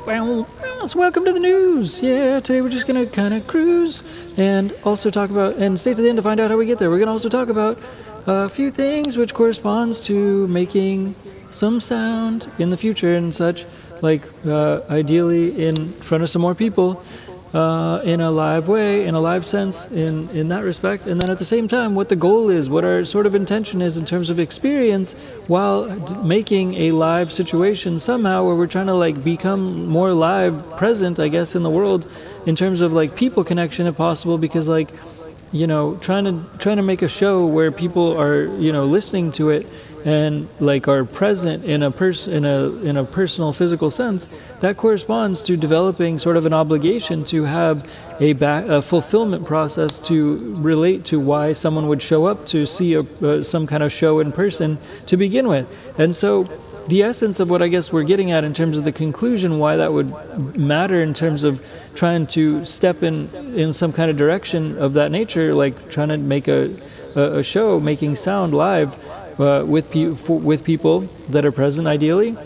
So welcome to the news. Yeah, today we're just going to kind of cruise and also talk about, and stay to the end to find out how we get there. We're going to also talk about a few things which corresponds to making some sound in the future and such, like ideally in front of some more people, in a live way, in a live sense, in that respect. And then at the same time, what the goal is, what our sort of intention is in terms of experience while making a live situation somehow where we're trying to like become more live present, I guess, in the world in terms of like people connection if possible, because like, you know, trying to make a show where people are, you know, listening to it and like are present in a personal physical sense, that corresponds to developing sort of an obligation to have a fulfillment process to relate to why someone would show up to see some kind of show in person to begin with. And so the essence of what I guess we're getting at in terms of the conclusion, why that would matter in terms of trying to step in some kind of direction of that nature, like trying to make a show, making sound live with people that are present ideally,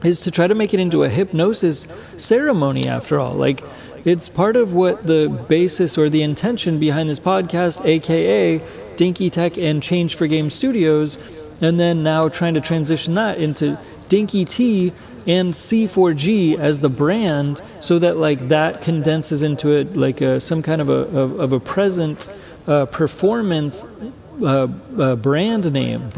is to try to make it into a hypnosis ceremony after all. Like, it's part of what the basis or the intention behind this podcast, aka Dinky Tech and Change for Game Studios, and then now trying to transition that into Dinky T and C4G as the brand, so that like that condenses into it like some kind of a present performance band name,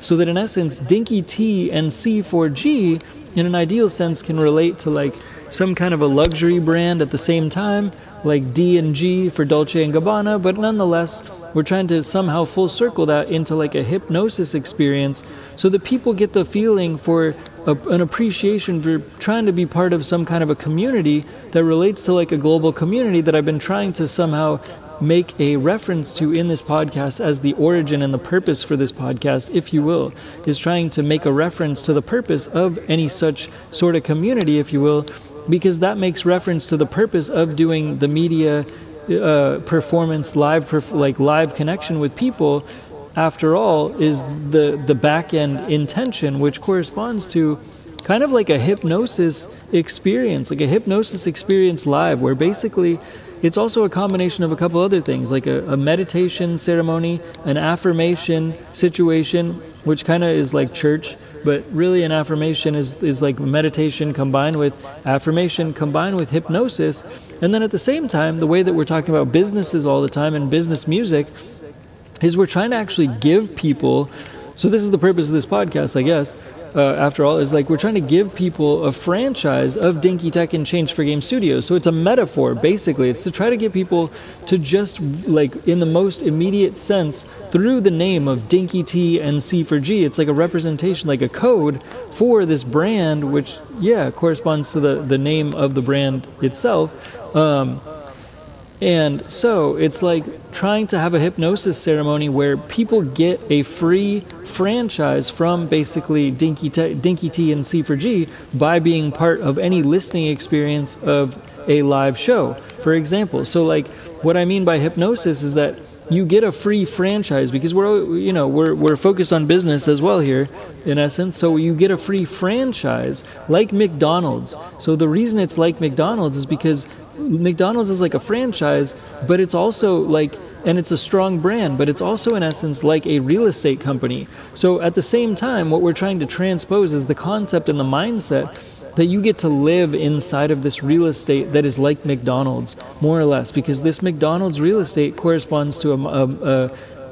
so that in essence Dinky T and C4G in an ideal sense can relate to like some kind of a luxury brand at the same time, like D&G for Dolce & Gabbana, but nonetheless we're trying to somehow full circle that into like a hypnosis experience so that people get the feeling for an appreciation for trying to be part of some kind of a community that relates to like a global community that I've been trying to somehow make a reference to in this podcast as the origin and the purpose for this podcast, if you will, is trying to make a reference to the purpose of any such sort of community, if you will, because that makes reference to the purpose of doing the media performance, live connection with people. After all, is the back end intention, which corresponds to kind of like a hypnosis experience, live, where basically it's also a combination of a couple other things, like a meditation ceremony, an affirmation situation, which kind of is like church, but really an affirmation is like meditation combined with affirmation combined with hypnosis. And then at the same time, the way that we're talking about businesses all the time and business music is we're trying to actually give people, so this is the purpose of this podcast, I guess, after all, is like we're trying to give people a franchise of Dinky Tech and Change for Game Studios. So it's a metaphor, basically. It's to try to get people to just, like, in the most immediate sense, through the name of Dinky T and C4G, it's like a representation, like a code for this brand, which, yeah, corresponds to the name of the brand itself. And so it's like trying to have a hypnosis ceremony where people get a free franchise from basically Dinky T and C4G by being part of any listening experience of a live show, for example. So like what I mean by hypnosis is that you get a free franchise, because we're focused on business as well here, in essence. So you get a free franchise like McDonald's. So the reason it's like McDonald's is because McDonald's is like a franchise, but it's also like, and it's a strong brand, but it's also in essence like a real estate company. So at the same time, what we're trying to transpose is the concept and the mindset that you get to live inside of this real estate that is like McDonald's, more or less, because this McDonald's real estate corresponds to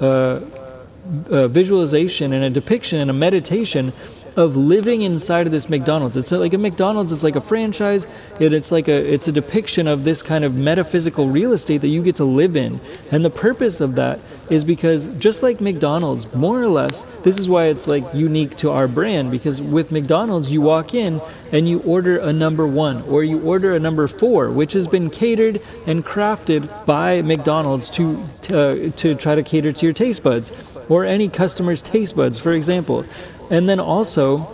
a visualization and a depiction and a meditation of living inside of this McDonald's. It's like a McDonald's is like a franchise, and it's a depiction of this kind of metaphysical real estate that you get to live in. And the purpose of that is because just like McDonald's, more or less, this is why it's like unique to our brand, because with McDonald's you walk in and you order a number 1 or you order a number 4, which has been catered and crafted by McDonald's to try to cater to your taste buds or any customer's taste buds, for example. And then also,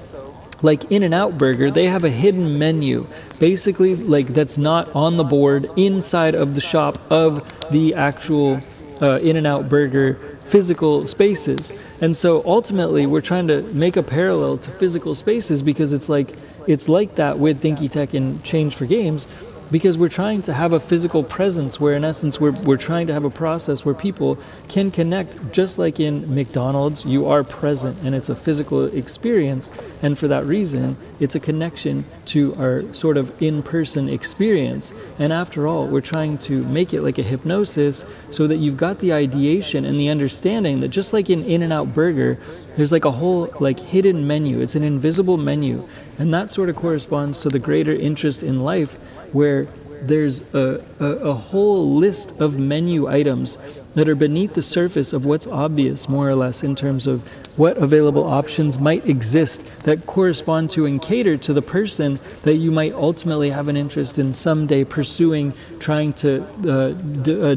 like In-N-Out Burger, they have a hidden menu, basically like that's not on the board inside of the shop of the actual In-N-Out Burger physical spaces. And so ultimately we're trying to make a parallel to physical spaces, because it's like it's like that with Dinky Tech and Change for Games, because we're trying to have a physical presence where in essence we're trying to have a process where people can connect. Just like in McDonald's, you are present and it's a physical experience, and for that reason it's a connection to our sort of in-person experience. And after all, we're trying to make it like a hypnosis so that you've got the ideation and the understanding that just like in In-N-Out Burger, there's like a whole like hidden menu. It's an invisible menu, and that sort of corresponds to the greater interest in life, where there's a whole list of menu items that are beneath the surface of what's obvious, more or less, in terms of what available options might exist that correspond to and cater to the person that you might ultimately have an interest in someday pursuing, trying to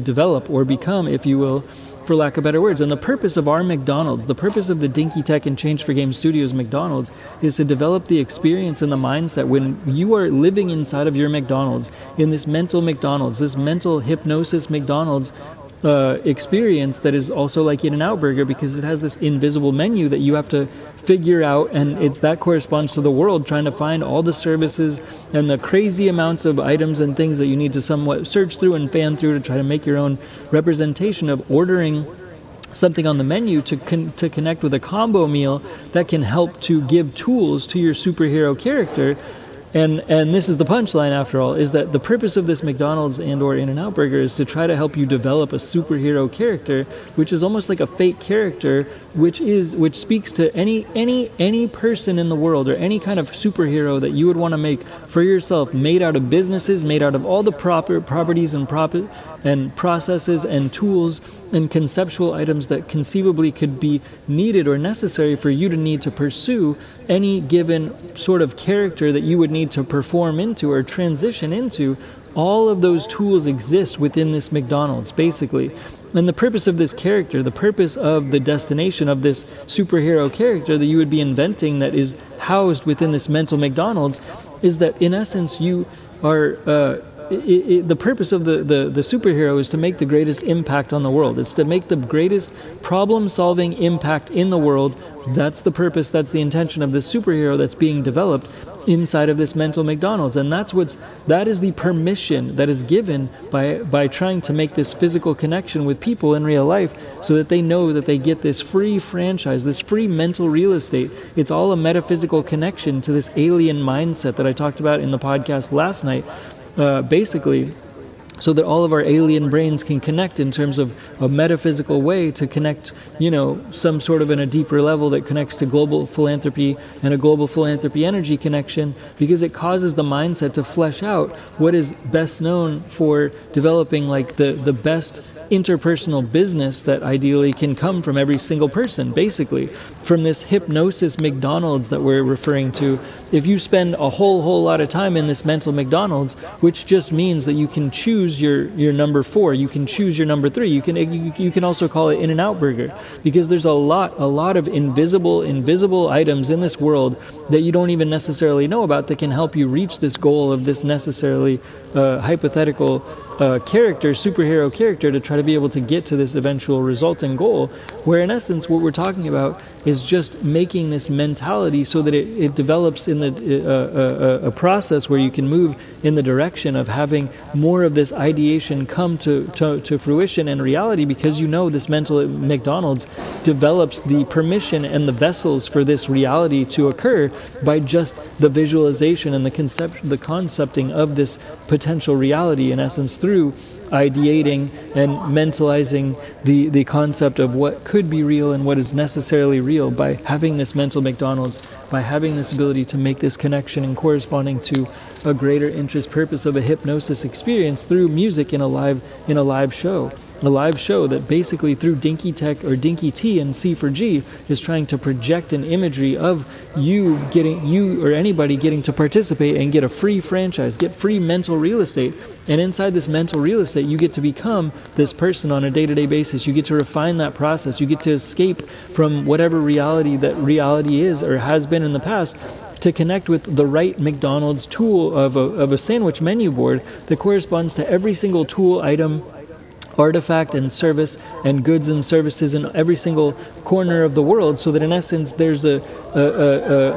develop or become, if you will, for lack of better words. And the purpose of our McDonald's, the purpose of the Dinky Tech and Change for Game Studios McDonald's, is to develop the experience and the mindset when you are living inside of your McDonald's, in this mental McDonald's, this mental hypnosis McDonald's experience that is also like In-N-Out Burger, because it has this invisible menu that you have to figure out, and that corresponds to the world trying to find all the services and the crazy amounts of items and things that you need to somewhat search through and fan through to try to make your own representation of ordering something on the menu to connect with a combo meal that can help to give tools to your superhero character. And this is the punchline, after all, is that the purpose of this McDonald's and or In-N-Out Burger is to try to help you develop a superhero character, which is almost like a fake character, which speaks to any person in the world, or any kind of superhero that you would want to make for yourself, made out of businesses, made out of all the properties and processes and tools and conceptual items that conceivably could be needed or necessary for you to need to pursue any given sort of character that you would need to perform into or transition into. All of those tools exist within this McDonald's, basically. And the purpose of this character, the purpose of the destination of this superhero character that you would be inventing that is housed within this mental McDonald's, is that in essence you are... the purpose of the superhero is to make the greatest impact on the world. It's to make the greatest problem-solving impact in the world. That's the purpose, that's the intention of this superhero that's being developed inside of this mental McDonald's. And that is the permission that is given by trying to make this physical connection with people in real life, so that they know that they get this free franchise, this free mental real estate. It's all a metaphysical connection to this alien mindset that I talked about in the podcast last night. Basically, so that all of our alien brains can connect in terms of a metaphysical way to connect, some sort of in a deeper level that connects to global philanthropy and a global philanthropy energy connection, because it causes the mindset to flesh out what is best known for developing like the best interpersonal business that ideally can come from every single person, basically. From this hypnosis McDonald's that we're referring to, if you spend a whole lot of time in this mental McDonald's, which just means that you can choose your number 4, you can choose your number 3, you can also call it In-N-Out Burger, because there's a lot of invisible items in this world that you don't even necessarily know about that can help you reach this goal of this necessarily hypothetical superhero character, to try to be able to get to this eventual resulting goal, where in essence what we're talking about is just making this mentality so that it develops in a process where you can move in the direction of having more of this ideation come to fruition and reality, because this mental McDonald's develops the permission and the vessels for this reality to occur by just the visualization and the concepting of this potential reality, in essence, through ideating and mentalizing the concept of what could be real and what is necessarily real, by having this mental McDonald's, by having this ability to make this connection and corresponding to a greater interest purpose of a hypnosis experience through music in a live show. A live show that basically through Dinky Tech or Dinky T and C4G is trying to project an imagery of you or anybody getting to participate and get a free franchise, get free mental real estate. And inside this mental real estate, you get to become this person on a day-to-day basis. You get to refine that process. You get to escape from whatever reality that reality is or has been in the past, to connect with the right McDonald's tool of a sandwich menu board that corresponds to every single tool, item, artifact and service and goods and services in every single corner of the world, so that in essence there's a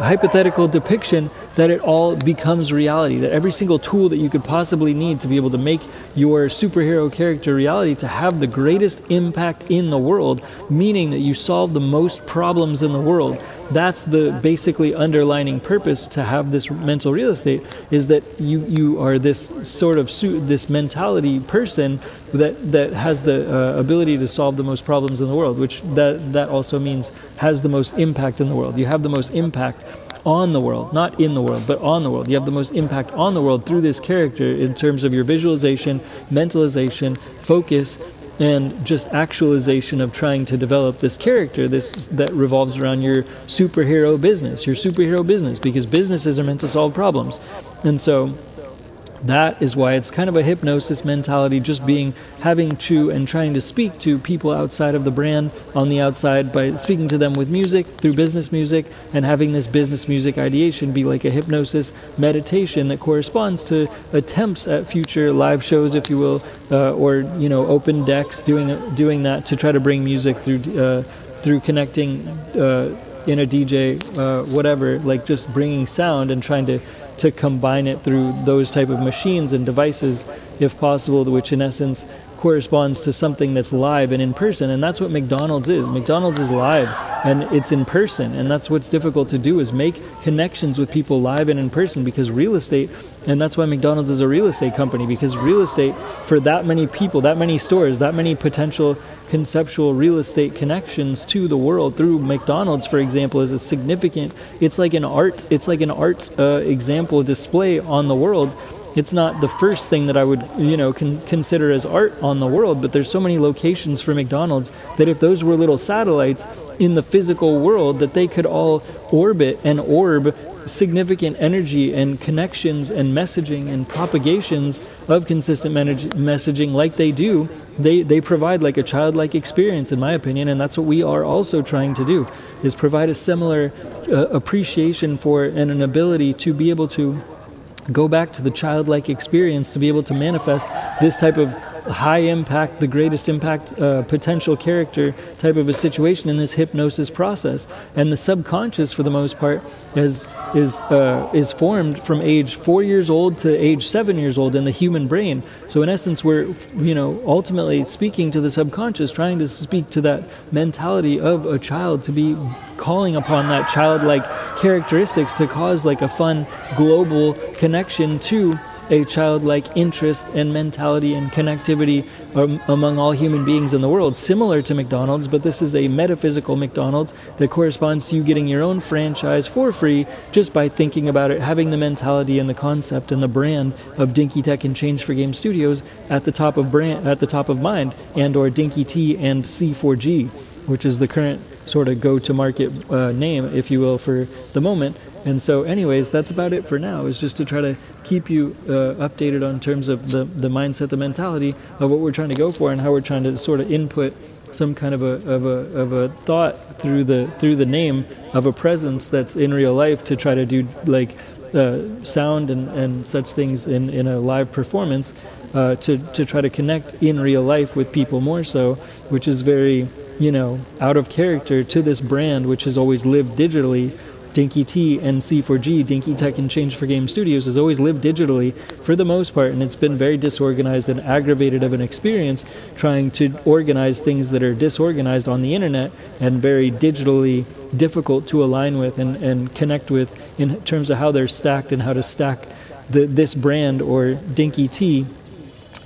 hypothetical depiction that it all becomes reality, that every single tool that you could possibly need to be able to make your superhero character reality to have the greatest impact in the world, meaning that you solve the most problems in the world. That's the basically underlining purpose to have this mental real estate, is that you are this sort of this mentality person that has the ability to solve the most problems in the world, which that also means has the most impact in the world. You have the most impact on the world, not in the world, but on the world. You have the most impact on the world through this character in terms of your visualization, mentalization, focus, and just actualization of trying to develop this character that revolves around your superhero business, because businesses are meant to solve problems. And so that is why it's kind of a hypnosis mentality, just having to and trying to speak to people outside of the brand on the outside by speaking to them with music, through business music, and having this business music ideation be like a hypnosis meditation that corresponds to attempts at future live shows, if you will, or open decks, doing that to try to bring music through connecting in a DJ, whatever, like just bringing sound and trying to combine it through those type of machines and devices, if possible, which in essence corresponds to something that's live and in person. And that's what McDonald's is. McDonald's is live and it's in person, and that's what's difficult to do, is make connections with people live and in person, because real estate, and that's why McDonald's is a real estate company, because real estate for that many people, that many stores, that many potential conceptual real estate connections to the world through McDonald's, for example, is a significant, it's like an art example display on the world. It's not the first thing that I would, consider as art on the world, but there's so many locations for McDonald's that if those were little satellites in the physical world, that they could all orbit and orb significant energy and connections and messaging and propagations of consistent messaging like they do. They provide like a childlike experience, in my opinion, and that's what we are also trying to do, is provide a similar appreciation for and an ability to be able to go back to the childlike experience, to be able to manifest this type of high impact, the greatest impact potential character type of a situation in this hypnosis process. And the subconscious, for the most part, is formed from age 4 years old to age 7 years old in the human brain. So in essence, we're ultimately speaking to the subconscious, trying to speak to that mentality of a child, to be calling upon that childlike characteristics to cause like a fun global connection to a childlike interest and mentality and connectivity among all human beings in the world, similar to McDonald's, but this is a metaphysical McDonald's that corresponds to you getting your own franchise for free just by thinking about it, having the mentality and the concept and the brand of Dinky Tech and Change for Game Studios at the top of mind, and or Dinky T and C4G, which is the current sort of go-to-market name, if you will, for the moment. And so anyways, that's about it for now, is just to try to keep you updated on terms of the mindset, the mentality of what we're trying to go for and how we're trying to sort of input some kind of a thought through the name of a presence that's in real life, to try to do like sound and such things in a live performance, to try to connect in real life with people more so, which is very out of character to this brand, which has always lived digitally. Dinky T and C4G, Dinky Tech and Change for Game Studios, has always lived digitally for the most part, and it's been very disorganized and aggravated of an experience trying to organize things that are disorganized on the internet and very digitally difficult to align with and connect with in terms of how they're stacked and how to stack this brand or Dinky T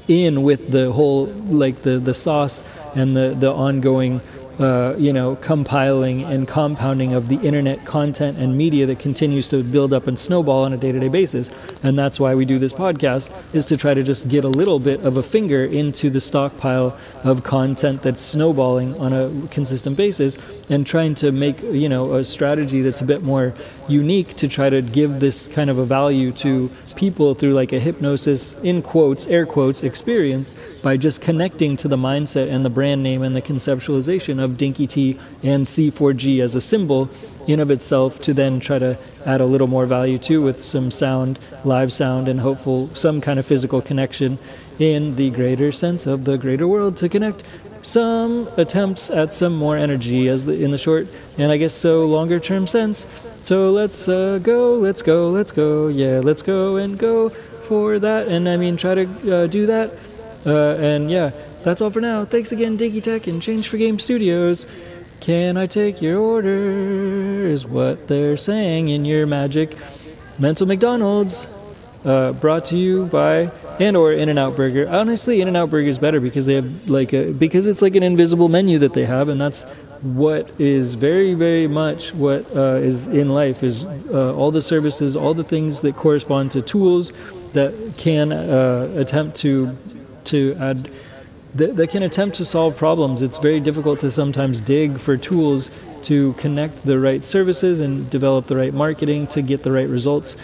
in with the whole, like the sauce and the ongoing compiling and compounding of the internet content and media that continues to build up and snowball on a day-to-day basis. And that's why we do this podcast, is to try to just get a little bit of a finger into the stockpile of content that's snowballing on a consistent basis, and trying to make a strategy that's a bit more unique to try to give this kind of a value to people through like a hypnosis, in quotes, air quotes, experience, by just connecting to the mindset and the brand name and the conceptualization of Dinky T and C4G as a symbol in of itself, to then try to add a little more value to with some sound, live sound, and hopeful some kind of physical connection in the greater sense of the greater world, to connect some attempts at some more energy in the short and I guess so longer term sense. So let's go, yeah, let's go and go for that, and I mean try to do that, and yeah, that's all for now. Thanks again, Dinky Tech and Change for Game Studios. Can I take your order, is what they're saying in your magic mental McDonald's. Brought to you by or In-N-Out Burger. Honestly, In-N-Out Burger is better because they have because it's like an invisible menu that they have, and that's what is very, very much what is in life, is all the services, all the things that correspond to tools that can attempt to add, that can attempt to solve problems. It's very difficult to sometimes dig for tools to connect the right services and develop the right marketing to get the right results.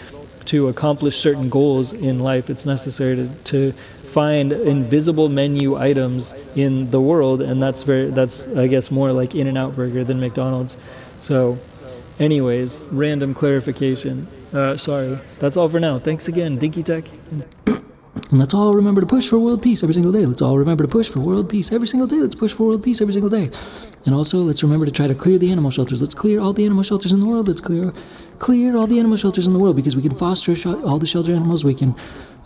To accomplish certain goals in life, it's necessary to find invisible menu items in the world, and that's I guess more like In-N-Out Burger than McDonald's. So anyways, random clarification. Sorry, that's all for now. Thanks again, Dinky Tech. And let's all remember to push for world peace every single day. Let's all remember to push for world peace every single day. Let's push for world peace every single day. And also, let's remember to try to clear the animal shelters. Let's clear all the animal shelters in the world. Let's clear all the animal shelters in the world, because we can foster all the shelter animals. We can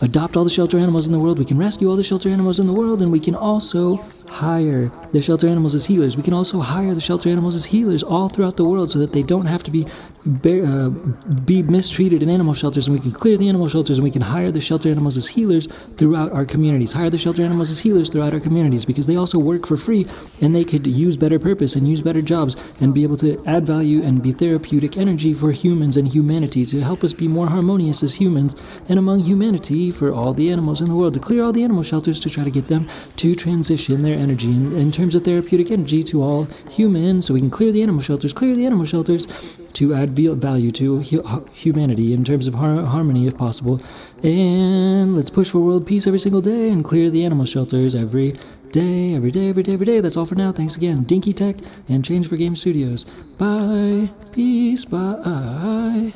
adopt all the shelter animals in the world. We can rescue all the shelter animals in the world. And we can also hire the shelter animals as healers. We can also hire the shelter animals as healers all throughout the world so that they don't have to be mistreated in animal shelters. And we can clear the animal shelters, and we can hire the shelter animals as healers throughout our communities. Hire the shelter animals as healers throughout our communities, because they also work for free, and they could use better purpose and use better jobs and be able to add value and be therapeutic energy for humans and humanity, to help us be more harmonious as humans and among humanity for all the animals in the world, to clear all the animal shelters, to try to get them to transition their energy in terms of therapeutic energy to all humans, so we can clear the animal shelters to add value to humanity in terms of harmony if possible. And let's push for world peace every single day and clear the animal shelters every day. That's all for now. Thanks again, Dinky Tech and Change for Game Studios. Bye. Peace. Bye.